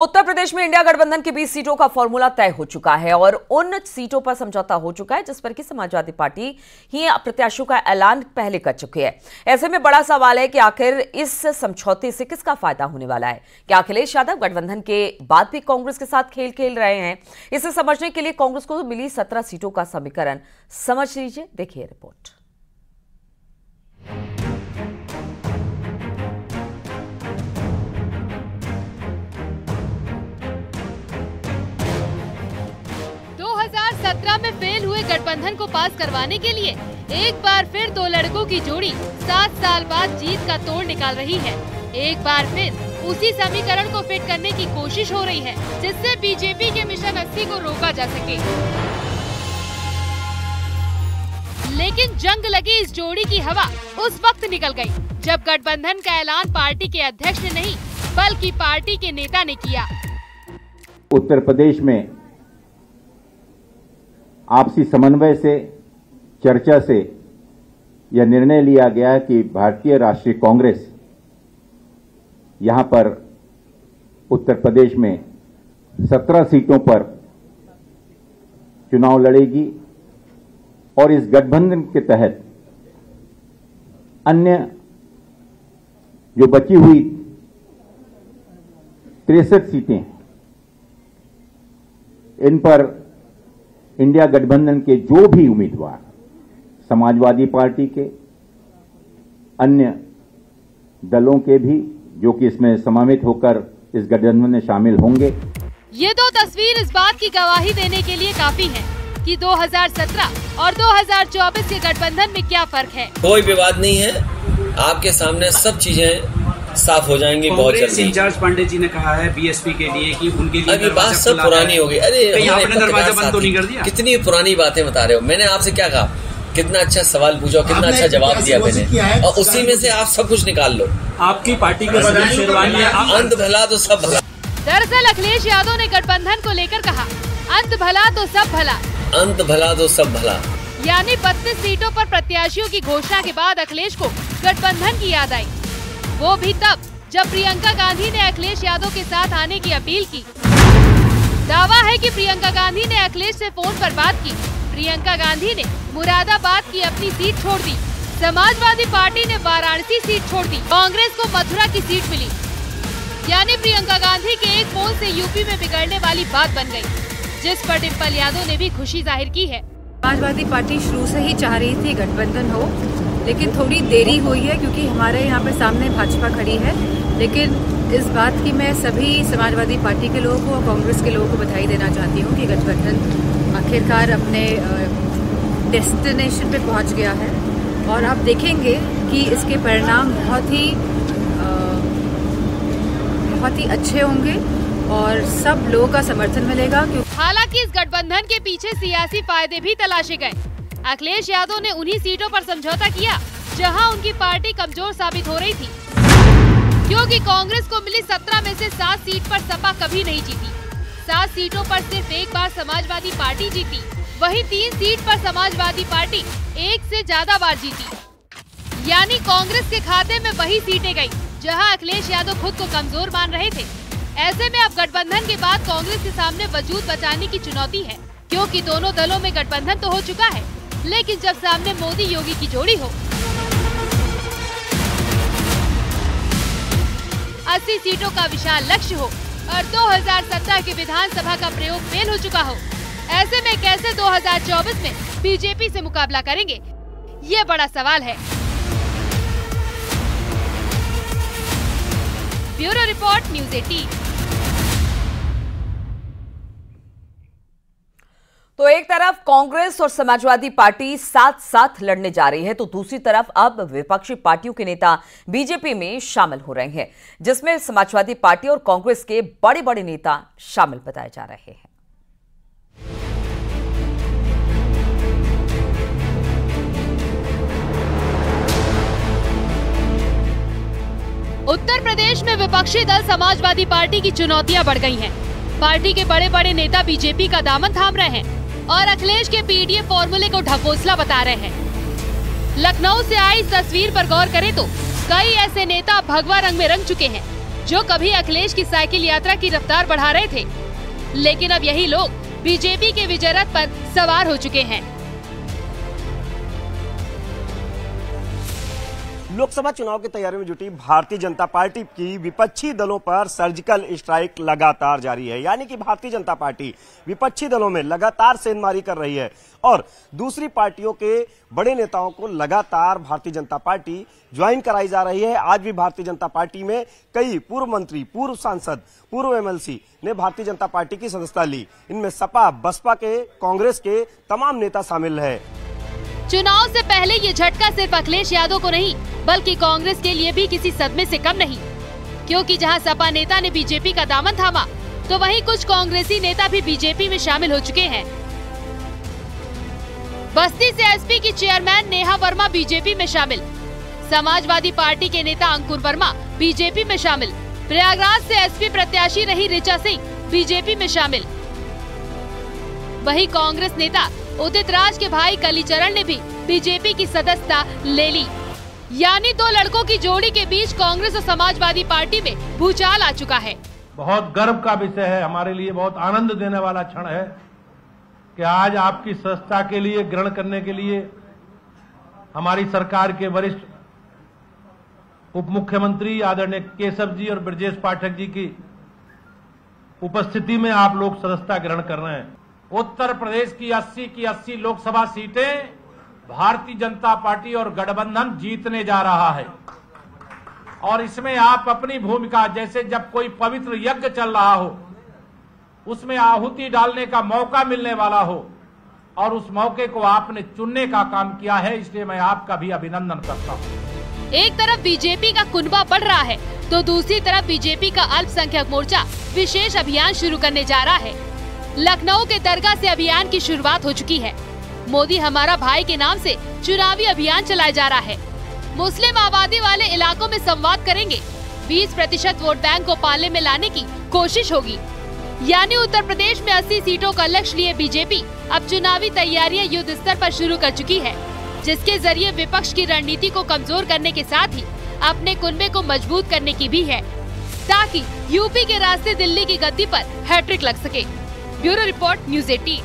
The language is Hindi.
उत्तर प्रदेश में इंडिया गठबंधन की 20 सीटों का फॉर्मूला तय हो चुका है और उन सीटों पर समझौता हो चुका है जिस पर कि समाजवादी पार्टी ही प्रत्याशियों का ऐलान पहले कर चुकी है। ऐसे में बड़ा सवाल है कि आखिर इस समझौते से किसका फायदा होने वाला है। क्या अखिलेश यादव गठबंधन के बाद भी कांग्रेस के साथ खेल खेल रहे हैं? इसे समझने के लिए कांग्रेस को मिली 17 सीटों का समीकरण समझ लीजिए, देखिए रिपोर्ट। में फेल हुए गठबंधन को पास करवाने के लिए एक बार फिर दो लड़कों की जोड़ी 7 साल बाद जीत का तोड़ निकाल रही है। एक बार फिर उसी समीकरण को फिट करने की कोशिश हो रही है जिससे बीजेपी के मिशन 80 को रोका जा सके। लेकिन जंग लगी इस जोड़ी की हवा उस वक्त निकल गई जब गठबंधन का ऐलान पार्टी के अध्यक्ष ने नहीं बल्कि पार्टी के नेता ने किया। उत्तर प्रदेश में आपसी समन्वय से, चर्चा से यह निर्णय लिया गया है कि भारतीय राष्ट्रीय कांग्रेस यहां पर उत्तर प्रदेश में 17 सीटों पर चुनाव लड़ेगी और इस गठबंधन के तहत अन्य जो बची हुई 63 सीटें इन पर इंडिया गठबंधन के जो भी उम्मीदवार समाजवादी पार्टी के, अन्य दलों के भी जो कि इसमें समावित होकर इस गठबंधन में शामिल होंगे। ये दो तस्वीर इस बात की गवाही देने के लिए काफी है कि 2017 और 2024 के गठबंधन में क्या फर्क है। कोई विवाद नहीं है, आपके सामने सब चीजें साफ हो जाएंगी बहुत जल्दी। इंचार्ज पांडे जी ने कहा है बीएसपी के लिए कि उनके लिए अभी बात सब पुरानी हो गई। अरे आपने दरवाजा बंद तो नहीं कर दिया? कितनी पुरानी बातें बता रहे हो। मैंने आपसे क्या कहा, कितना अच्छा सवाल पूछा, कितना अच्छा जवाब दिया मैंने, और उसी में से आप सब कुछ निकाल लो। आपकी पार्टी के बदले शेरवानी अंत भला तो सब भला। दरअसल अखिलेश यादव ने गठबंधन को लेकर कहा अंत भला तो सब भला, अंत भला तो सब भला। यानी 32 सीटों पर प्रत्याशियों की घोषणा के बाद अखिलेश को गठबंधन की याद आई, वो भी तब जब प्रियंका गांधी ने अखिलेश यादव के साथ आने की अपील की। दावा है कि प्रियंका गांधी ने अखिलेश से फोन पर बात की। प्रियंका गांधी ने मुरादाबाद की अपनी सीट छोड़ दी, समाजवादी पार्टी ने वाराणसी सीट छोड़ दी, कांग्रेस को मथुरा की सीट मिली। यानी प्रियंका गांधी के एक फोन से यूपी में बिगड़ने वाली बात बन गई, जिस पर डिम्पल यादव ने भी खुशी जाहिर की है। समाजवादी पार्टी शुरू से ही चाह रही थी गठबंधन हो, लेकिन थोड़ी देरी हुई है क्योंकि हमारे यहाँ पे सामने भाजपा खड़ी है। लेकिन इस बात की मैं सभी समाजवादी पार्टी के लोगों को और कांग्रेस के लोगों को बधाई देना चाहती हूँ कि गठबंधन आखिरकार अपने डेस्टिनेशन पे पहुँच गया है और आप देखेंगे कि इसके परिणाम बहुत ही अच्छे होंगे और सब लोगों का समर्थन मिलेगा। हालांकि इस गठबंधन के पीछे सियासी फायदे भी तलाशे गए। अखिलेश यादव ने उन्हीं सीटों पर समझौता किया जहां उनकी पार्टी कमजोर साबित हो रही थी, क्योंकि कांग्रेस को मिली 17 में से 7 सीट पर सपा कभी नहीं जीती। 7 सीटों पर सिर्फ एक बार समाजवादी पार्टी जीती, वहीं 3 सीट पर समाजवादी पार्टी एक से ज्यादा बार जीती। यानी कांग्रेस के खाते में वही सीटें गयी जहां अखिलेश यादव खुद को कमजोर मान रहे थे। ऐसे में अब गठबंधन के बाद कांग्रेस के सामने वजूद बचाने की चुनौती है, क्योंकि दोनों दलों में गठबंधन तो हो चुका है, लेकिन जब सामने मोदी योगी की जोड़ी हो, 80 सीटों का विशाल लक्ष्य हो और 2017 के विधानसभा का प्रयोग फेल हो चुका हो, ऐसे में कैसे 2024 में बीजेपी से मुकाबला करेंगे, ये बड़ा सवाल है। Bureau report, news 18। तो एक तरफ कांग्रेस और समाजवादी पार्टी साथ साथ लड़ने जा रही है, तो दूसरी तरफ अब विपक्षी पार्टियों के नेता बीजेपी में शामिल हो रहे हैं, जिसमें समाजवादी पार्टी और कांग्रेस के बड़े बड़े नेता शामिल बताए जा रहे हैं। उत्तर प्रदेश में विपक्षी दल समाजवादी पार्टी की चुनौतियां बढ़ गई हैं। पार्टी के बड़े बड़े नेता बीजेपी का दामन थाम रहे हैं और अखिलेश के पीडीए फॉर्मूले को ढकोसला बता रहे हैं। लखनऊ से आई इस तस्वीर पर गौर करें तो कई ऐसे नेता भगवा रंग में रंग चुके हैं जो कभी अखिलेश की साइकिल यात्रा की रफ्तार बढ़ा रहे थे, लेकिन अब यही लोग बीजेपी के विजय रथ पर सवार हो चुके हैं। लोकसभा चुनाव की तैयारी में जुटी भारतीय जनता पार्टी की विपक्षी दलों पर सर्जिकल स्ट्राइक लगातार जारी है। यानी कि भारतीय जनता पार्टी विपक्षी दलों में लगातार सेंधमारी कर रही है और दूसरी पार्टियों के बड़े नेताओं को लगातार भारतीय जनता पार्टी ज्वाइन कराई जा रही है। आज भी भारतीय जनता पार्टी में कई पूर्व मंत्री, पूर्व सांसद, पूर्व एमएलसी ने भारतीय जनता पार्टी की सदस्यता ली। इनमें सपा, बसपा के, कांग्रेस के तमाम नेता शामिल है। चुनाव से पहले ये झटका सिर्फ अखिलेश यादव को नहीं, बल्कि कांग्रेस के लिए भी किसी सदमे से कम नहीं, क्योंकि जहां सपा नेता ने बीजेपी का दामन थामा, तो वहीं कुछ कांग्रेसी नेता भी बीजेपी में शामिल हो चुके हैं। बस्ती से एसपी की चेयरमैन नेहा वर्मा बीजेपी में शामिल, समाजवादी पार्टी के नेता अंकुर वर्मा बीजेपी में शामिल, प्रयागराज से एसपी प्रत्याशी रही ऋचा सिंह बीजेपी में शामिल। वहीं कांग्रेस नेता उदित राज के भाई कालीचरण ने भी बीजेपी की सदस्यता ले ली। यानी दो लड़कों की जोड़ी के बीच कांग्रेस और समाजवादी पार्टी में भूचाल आ चुका है। बहुत गर्व का विषय है, हमारे लिए बहुत आनंद देने वाला क्षण है कि आज आपकी सदस्यता के लिए ग्रहण करने के लिए हमारी सरकार के वरिष्ठ उप मुख्यमंत्री आदरणीय केशव जी और ब्रजेश पाठक जी की उपस्थिति में आप लोग सदस्यता ग्रहण कर रहे हैं। उत्तर प्रदेश की 80 लोकसभा सीटें भारतीय जनता पार्टी और गठबंधन जीतने जा रहा है और इसमें आप अपनी भूमिका, जैसे जब कोई पवित्र यज्ञ चल रहा हो, उसमें आहुति डालने का मौका मिलने वाला हो और उस मौके को आपने चुनने का काम किया है, इसलिए मैं आपका भी अभिनंदन करता हूं। एक तरफ बीजेपी का कुनबा बढ़ रहा है, तो दूसरी तरफ बीजेपी का अल्पसंख्यक मोर्चा विशेष अभियान शुरू करने जा रहा है। लखनऊ के दरगाह से अभियान की शुरुआत हो चुकी है। मोदी हमारा भाई के नाम से चुनावी अभियान चलाया जा रहा है। मुस्लिम आबादी वाले इलाकों में संवाद करेंगे। 20% वोट बैंक को पाले में लाने की कोशिश होगी। यानी उत्तर प्रदेश में 80 सीटों का लक्ष्य लिए बीजेपी अब चुनावी तैयारियां युद्ध स्तर पर शुरू कर चुकी है, जिसके जरिए विपक्ष की रणनीति को कमजोर करने के साथ ही अपने कुनबे को मजबूत करने की भी है, ताकि यूपी के रास्ते दिल्ली की गद्दी पर हैट्रिक लग सके। Bureau report, news 18।